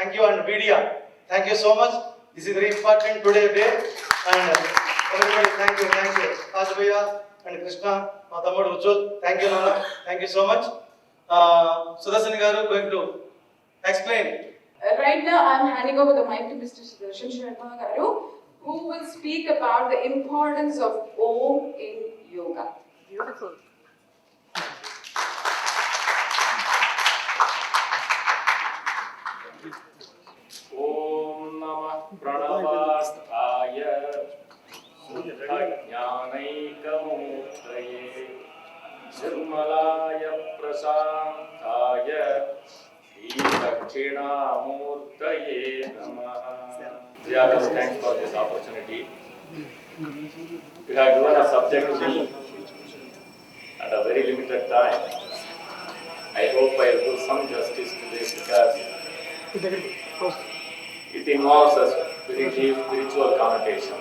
Thank you, and media. Thank you so much. This is very important today day. And everybody, thank you. Ajabaya and Krishna, Matamodu Ujjwal, thank you, Nana. Thank you so much. Sudarshan garu going to explain. Right now, I'm handing over the mic to Mr. Sudarshan Sharma garu, who will speak about the importance of Om in yoga. Beautiful. Om Namah Pranavastaya Suddha-jnanaika-murtaye Nirmalaya Prasantaya Dakshina-murtaye Namaha. Dear, thanks for this opportunity. You have given a subject to me at a very limited time. I hope I will do some justice to this because it involves a very deep spiritual connotation.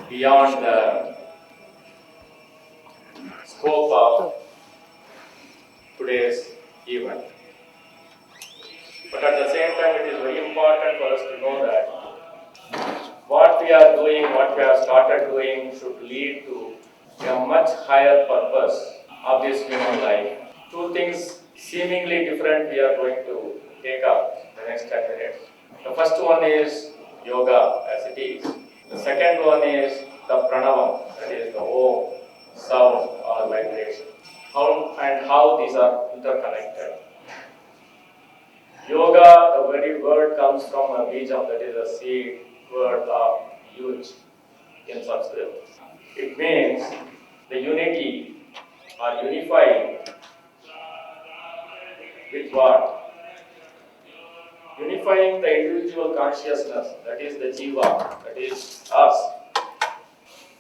Beyond the scope of today's event. But at the same time, it is very important for us to know that what we are doing, what we have started doing should lead to a much higher purpose of this human life. Two things seemingly different we are going to take up the next 10 minutes. The first one is yoga as it is. The second one is the pranavam, that is the Om sound or vibration. How these are interconnected. Yoga, the very word comes from a bijam, that is a seed word of yuj in Sanskrit. It means the unity or unifying with what? Unifying the individual consciousness, that is the jiva, that is us,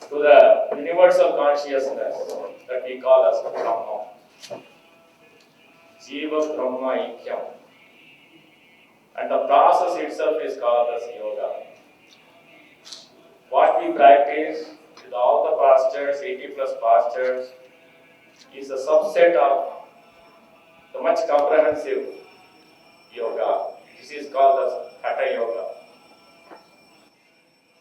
to the universal consciousness that we call as Brahma. Jiva Brahma Ikyam. And the process itself is called as yoga. What we practice with all the postures, 80 plus postures, is a subset of the much comprehensive yoga. This is called as Hatha Yoga.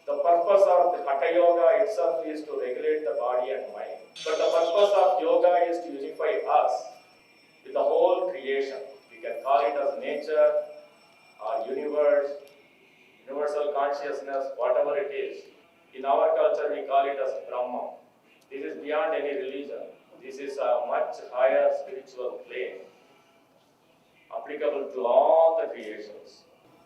The purpose of the Hatha Yoga itself is to regulate the body and mind. But the purpose of yoga is to unify us with the whole creation. We can call it as nature or universe, universal consciousness, whatever it is. In our culture, we call it as Brahma. This is beyond any religion. This is a much higher spiritual plane, applicable to all the creations.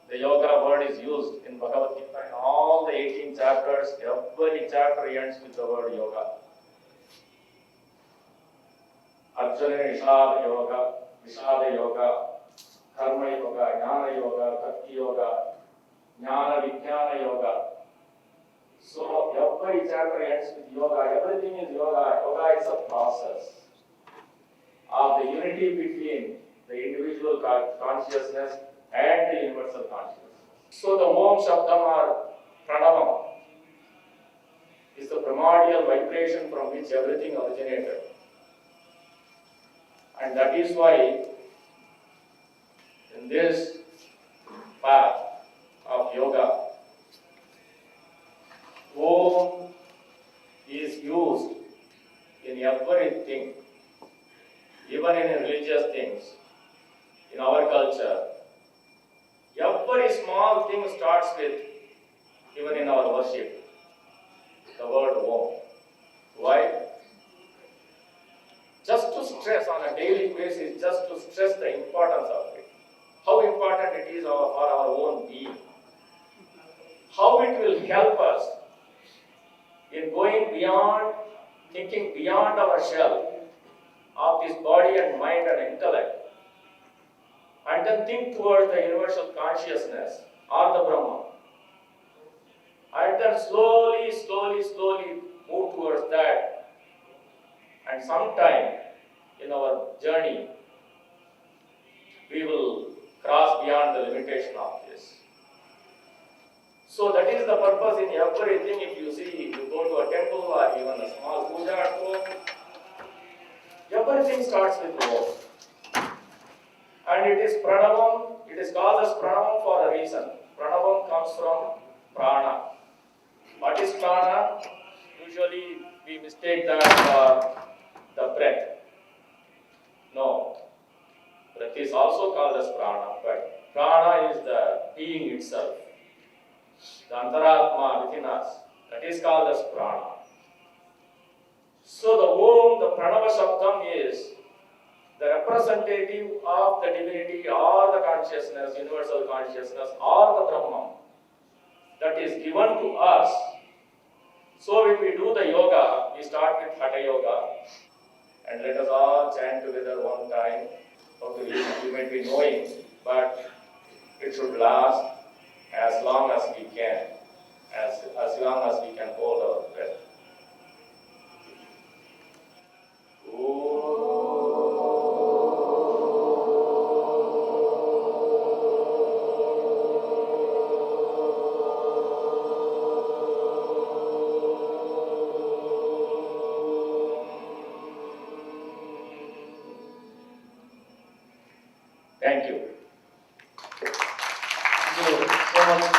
The yoga word is used in Bhagavad Gita in all the 18 chapters. Every chapter ends with the word yoga. Arjuna Vishada Yoga, Vishada Yoga, Karma Yoga, Jnana Yoga, Bhakti Yoga, Jnana Vijnana Yoga. So every chapter ends with yoga. Everything is yoga. Yoga is a process of the unity between the individual consciousness and the universal consciousness. So the Om Shabdam or Pranavam is the primordial vibration from which everything originated. And that is why in this path of yoga, Om is used in everything, even in religious things, in our culture. Every small thing starts with, even in our worship, the word Om. Why? Just to stress on a daily basis, just to stress the importance of it. How important it is for our own being. How it will help us in going beyond, thinking beyond our shell of this body and mind and intellect, and then think towards the universal consciousness or the Brahma, and then slowly move towards that, and sometime in our journey we will cross beyond the limitation of this. So that is the purpose in everything. If you see, you go to a temple or even a small puja at home, everything starts with Om. And it is Pranavam, it is called as Pranavam for a reason. Pranavam comes from prana. What is prana? Usually we mistake that for the breath. No. Breath is also called as prana, but prana is the being itself. The antaratma within us. That is called as prana. So the Om, the Pranava Shabdam is the representative of the divinity or the consciousness, universal consciousness or the Brahman that is given to us. So when we do the yoga, we start with Hatha Yoga, and let us all chant together one time. Okay, you might be knowing, but it should last as long as we can, as long as we can hold our breath. Thank you. Thank you so much.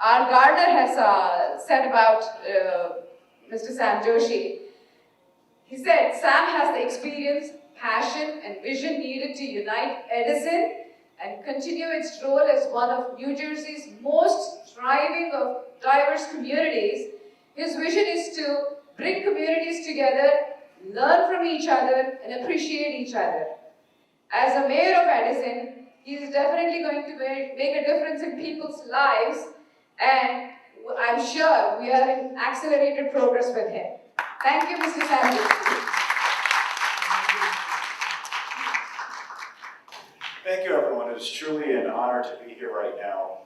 Our gardener has said about Mr. Sam Joshi. He said Sam has the experience, passion, and vision needed to unite Edison and continue its role as one of New Jersey's most thriving of diverse communities. His vision is to bring communities together, learn from each other, and appreciate each other. As a mayor of Edison, he is definitely going to make a difference in people's lives, and I'm sure we are in accelerated progress with him. Thank you, Mr. Sam. Thank you, everyone. It is truly an honor to be here right now.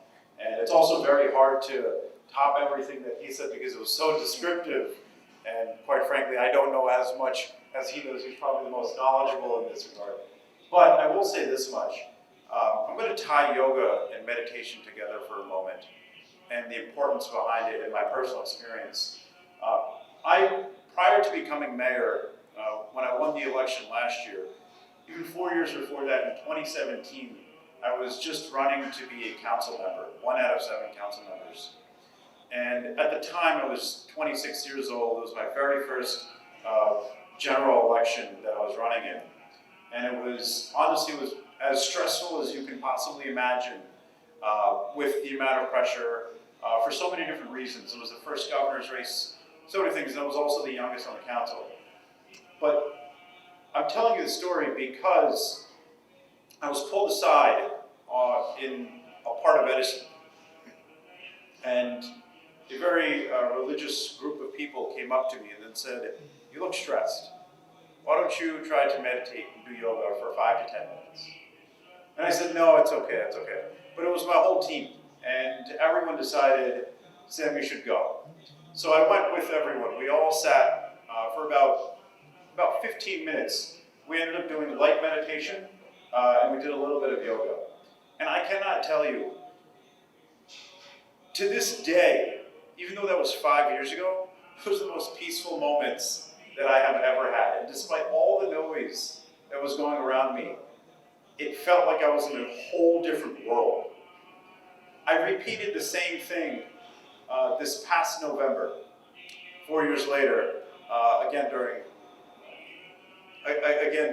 And it's also very hard to top everything that he said because it was so descriptive. And quite frankly, I don't know as much as he does. He's probably the most knowledgeable in this regard. But I will say this much. I'm going to tie yoga and meditation together for a moment and the importance behind it in my personal experience. Prior to becoming mayor, when I won the election last year, even 4 years before that, in 2017, I was just running to be a council member, 1 out of 7 council members. And at the time, I was 26 years old. It was my very first general election that I was running in. And it was, honestly, it was as stressful as you can possibly imagine with the amount of pressure for so many different reasons. It was the first governor's race, so many things, and I was also the youngest on the council. But I'm telling you this story because I was pulled aside in a part of Edison, and a very religious group of people came up to me and then said, "You look stressed. Why don't you try to meditate and do yoga for 5 to 10 minutes?" And I said, "No, it's okay, it's okay." But it was my whole team, and everyone decided, "Sam, you should go." So I went with everyone. We all sat for about 15 minutes. We ended up doing light meditation, and we did a little bit of yoga. And I cannot tell you, to this day, even though that was 5 years ago, those are the most peaceful moments that I have ever had. And despite all the noise that was going around me, it felt like I was in a whole different world. I repeated the same thing this past November, 4 years later, again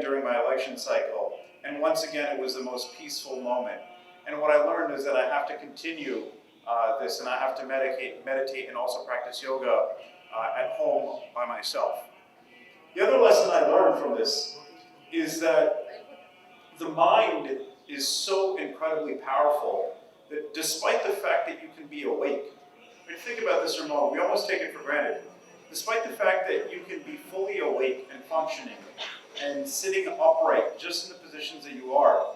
during my election cycle. And once again, it was the most peaceful moment. And what I learned is that I have to continue this, and I have to meditate and also practice yoga at home by myself. The other lesson I learned from this is that the mind is so incredibly powerful that despite the fact that you can be awake, I mean, think about this for a moment, we almost take it for granted. Despite the fact that you can be fully awake and functioning and sitting upright just in the positions that you are,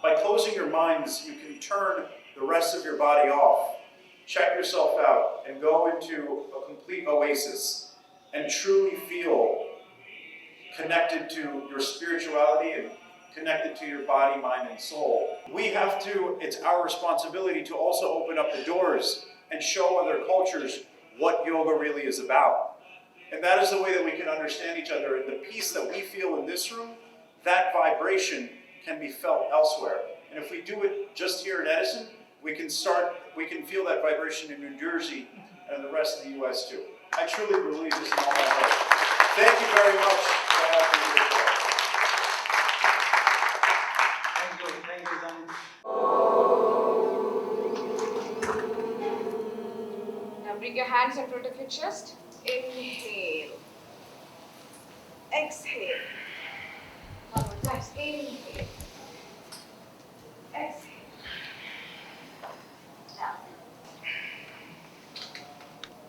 by closing your minds, you can turn the rest of your body off, check yourself out, and go into a complete oasis and truly feel connected to your spirituality and connected to your body, mind, and soul. We have to, it's our responsibility to also open up the doors and show other cultures what yoga really is about. And that is the way that we can understand each other. And the peace that we feel in this room that vibration can be felt elsewhere. And if we do it just here in Edison, we can feel that vibration in New Jersey and the rest of the US too. I truly believe this in all my heart. Thank you very much for having me here today. Thank you, Sam. Now bring your hands in front of your chest. Inhale. Exhale. One more time. Inhale. Exhale. Now.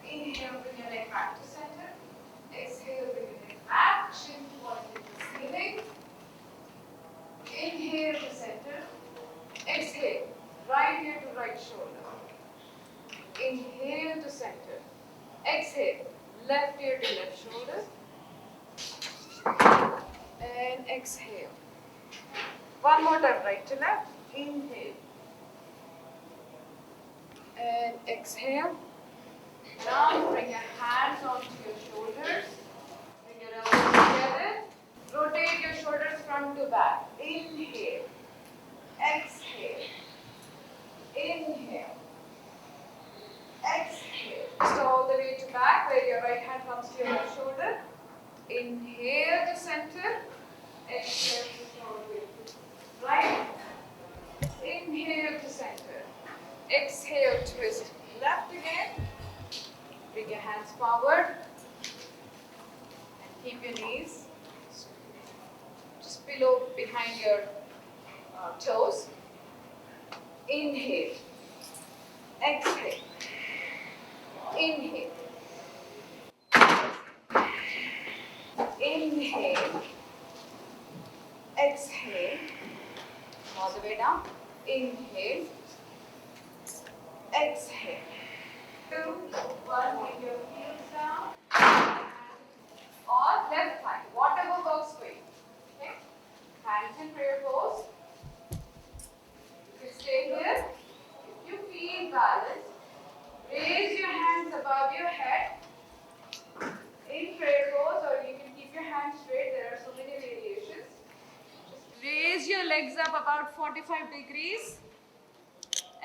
Inhale, bring your leg back to center. Exhale, bring your leg back. Chin pointed to the ceiling. Inhale to center. Exhale. Right ear to right shoulder. Inhale to center. Exhale. Left ear to left shoulder. And exhale. One more time, right to left. Inhale. And exhale. Now bring your hands onto your shoulders. Bring your elbows together. Rotate your shoulders front to back. Inhale. Exhale. Inhale. Exhale. Just all the way to back where your right hand comes to your left shoulder. Inhale to center. Exhale to shoulder. Right. Inhale to center. Exhale, twist left again. Bring your hands forward. And keep your knees just below, behind your toes. Inhale. Exhale. Inhale. Inhale. Exhale. All the way down. Inhale. Exhale. 2, 1, bring your heels down. Or left thigh, whatever works for you. Okay? Hands in prayer pose. You stay here. If you feel balanced, raise your hands above your head in prayer pose, or you can keep your hands straight. There are so many variations. Just raise your legs up about 45 degrees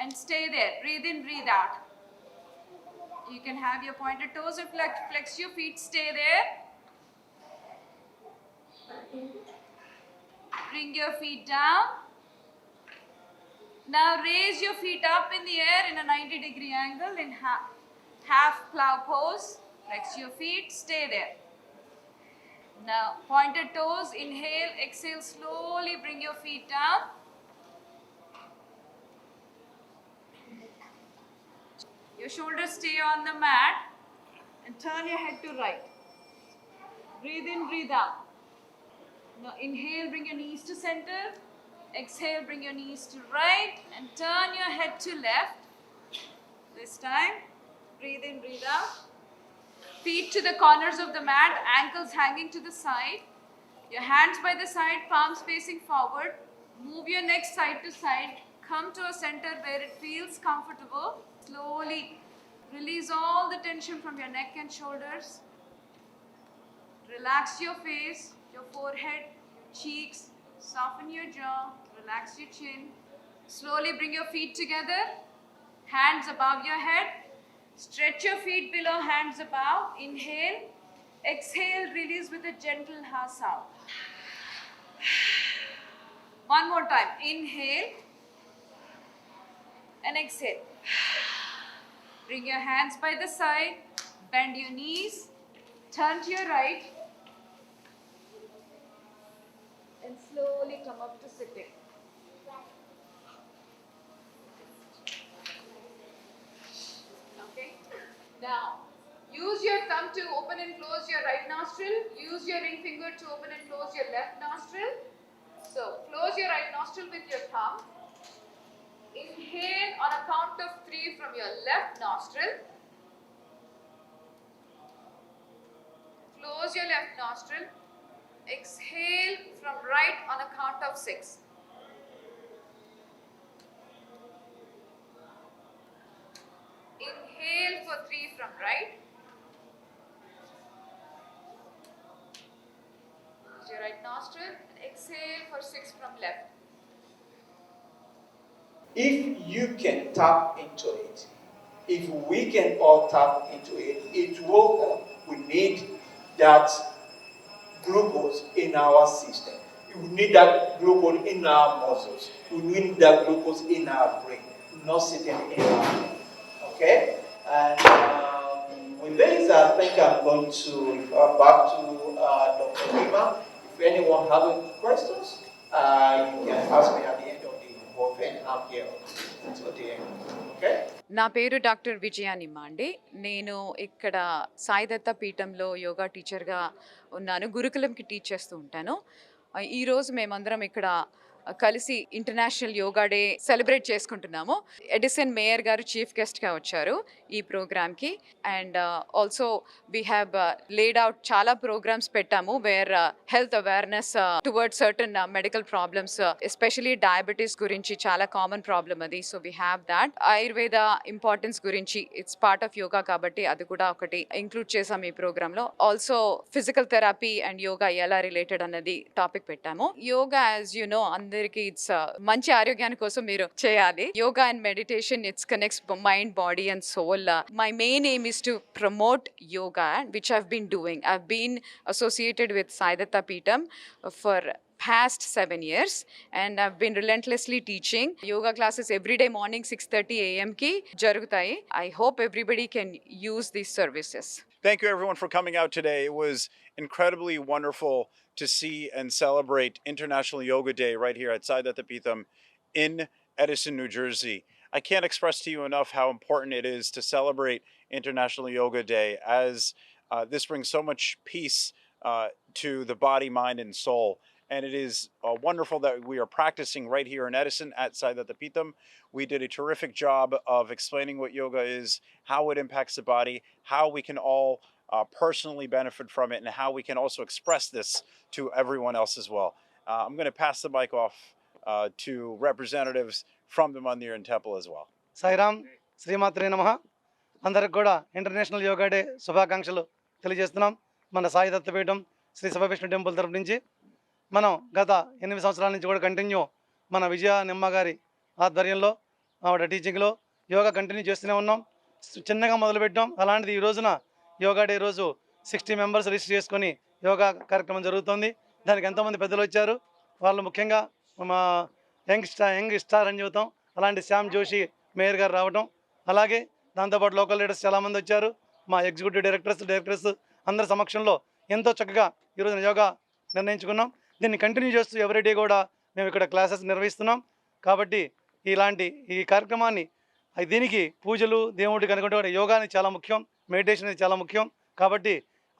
and stay there. Breathe in, breathe out. You can have your pointed toes and flex your feet, stay there. Bring your feet down. Now raise your feet up in the air in a 90-degree angle in half plow pose. Flex your feet, stay there. Now pointed toes, inhale, exhale, slowly bring your feet down. Your shoulders stay on the mat and turn your head to right. Breathe in, breathe out. Now inhale, bring your knees to center. Exhale, bring your knees to right and turn your head to left. This time, breathe in, breathe out. Feet to the corners of the mat, ankles hanging to the side. Your hands by the side, palms facing forward. Move your neck side to side. Come to a center where it feels comfortable. Slowly release all the tension from your neck and shoulders. Relax your face, your forehead, cheeks. Soften your jaw. Relax your chin. Slowly bring your feet together. Hands above your head. Stretch your feet below, hands above. Inhale. Exhale, release with a gentle ha sound. One more time. Inhale. And exhale. Bring your hands by the side. Bend your knees. Turn to your right. And slowly come up to sitting. Okay. Now, use your thumb to open and close your right nostril. Use your ring finger to open and close your left nostril. So, close your right nostril with your thumb. Inhale on a count of 3 from your left nostril. Close your left nostril. Exhale from right on a count of 6. Inhale for 3 from right. Close your right nostril and exhale left. If you can tap into it, if we can all tap into it, it will help. We need that glucose in our system. We need that glucose in our muscles. We need that glucose in our brain, not sitting in our head. Okay? And with this, I think I'm going to refer back to Dr. Lima. If anyone has any questions, you can ask me at the end of the whole thing. I'm here until the end. Okay? నా పేరు doctor విజయానిమ్మ అండి. నేను ఇక్కడ సాయి దత్త పీఠంలో యోగా టీచర్గా ఉన్నాను. గురుకులంకి teach చేస్తూ ఉంటాను. ఈరోజు మేమందరం ఇక్కడ కలిసి ఇంటర్నేషనల్ యోగా డే సెలబ్రేట్ చేసుకుంటున్నాము. ఎడిసన్ మేయర్ గారు చీఫ్ గెస్ట్గా వచ్చారు ఈ ప్రోగ్రామ్కి. And also we have laid out చాలా ప్రోగ్రామ్స్ పెట్టాము where health awareness towards certain medical problems, especially diabetes గురించి చాలా కామన్ ప్రాబ్లమ్ అది. So we have that. Ayurveda importance గురించి ఇట్స్ పార్ట్ ఆఫ్ యోగా కాబట్టి అది కూడా ఒకటి ఇంక్లూడ్ చేసాం ఈ ప్రోగ్రాంలో. Also physical therapy and yoga ఎలా రిలేటెడ్ అన్నది టాపిక్ పెట్టాము. యోగా యాజ్ యు నో అందరికి ఇట్స్ మంచి ఆరోగ్యాని కోసం మీరు చేయాలి. Yoga and meditation it's connects mind, body and soul. My main aim is to promote yoga, which I've been doing. I've been associated with Sai Datta Peetham for past 7 years, and I've been relentlessly teaching yoga classes every day morning 6:30 a.m. ki jarugutayi. I hope everybody can use these services. Thank you everyone for coming out today. It was incredibly wonderful to see and celebrate International Yoga Day right here at Sai Datta Peetham in Edison, New Jersey. I can't express to you enough how important it is to celebrate International Yoga Day, as this brings so much peace to the body, mind, and soul. And it is wonderful that we are practicing right here in Edison at Sai Datta Peetham. We did a terrific job of explaining what yoga is, how it impacts the body, how we can all personally benefit from it, and how we can also express this to everyone else as well. I'm going to pass the mic off to representatives from the Mandir Temple as well. Sairam, శ్రీమాత్రే నమః. అందరికి కూడా international yoga day శుభాకాంక్షలు తెలియజేస్తున్నాం. మన సాయి దత్తపీఠం శ్రీ సై Vishnu temple తరపు నుంచి మనం గత 8 సంవత్సరాల నుంచి కూడా కంటిన్యూ మన విజయ నిమ్మ గారి ఆధ్వర్యంలో ఆవిడ టీచింగ్లో యోగా కంటిన్యూ చేస్తూనే ఉన్నాం. చిన్నగా మొదలుపెట్టాం. అలాంటిది ఈ రోజున యోగా డే రోజు 60 మెంబర్స్ రిజిస్టర్ చేసుకొని యోగా కార్యక్రమం జరుగుతుంది. దానికి ఎంతోమంది పెద్దలు వచ్చారు. వాళ్ళు ముఖ్యంగా మా యంగ్ స్టార్ అని చెబుతాం అలాంటి శ్యామ్ జోషి మేయర్ గారు రావడం, అలాగే దాంతోపాటు లోకల్ లీడర్స్ చాలామంది వచ్చారు. మా ఎగ్జిక్యూటివ్ డైరెక్టర్స్ అందరి సమక్షంలో ఎంతో చక్కగా ఈరోజున యోగా నిర్ణయించుకున్నాం. దీన్ని కంటిన్యూ చేస్తూ ఎవ్రీడే కూడా మేము ఇక్కడ క్లాసెస్ నిర్వహిస్తున్నాం. కాబట్టి ఇలాంటి ఈ కార్యక్రమాన్ని దీనికి పూజలు దేవుడికి అనుకుంటే కూడా యోగాని చాలా ముఖ్యం, మెడిటేషన్ అనేది చాలా ముఖ్యం. కాబట్టి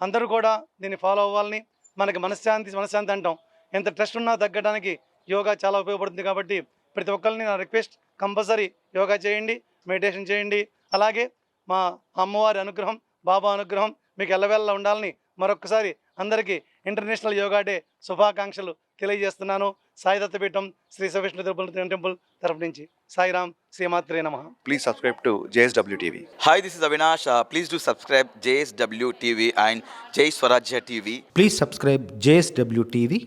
అందరూ కూడా దీన్ని ఫాలో అవ్వాలని, మనకి మనశ్శాంతి అంటాం, ఎంత స్ట్రెస్ ఉన్నా తగ్గడానికి యోగా చాలా ఉపయోగపడుతుంది. కాబట్టి ప్రతి ఒక్కరిని నా రిక్వెస్ట్, కంపల్సరీ యోగా చేయండి, మెడిటేషన్ చేయండి. అలాగే మా అమ్మవారి అనుగ్రహం, బాబా అనుగ్రహం మీకు ఎల్లవేళలా ఉండాలని మరొకసారి అందరికీ ఇంటర్నేషనల్ యోగా డే శుభాకాంక్షలు తెలియజేస్తున్నాను. సాయి దత్తపీఠం శ్రీ సై విష్ణు టెంపుల్ తరపు నుంచి సాయిరామ్, శ్రీమాత్రే నమః. Please subscribe to JSW TV. Hi, this is Avinash. Please do subscribe JSW TV and Jai Swarajya TV. Please subscribe JSW TV.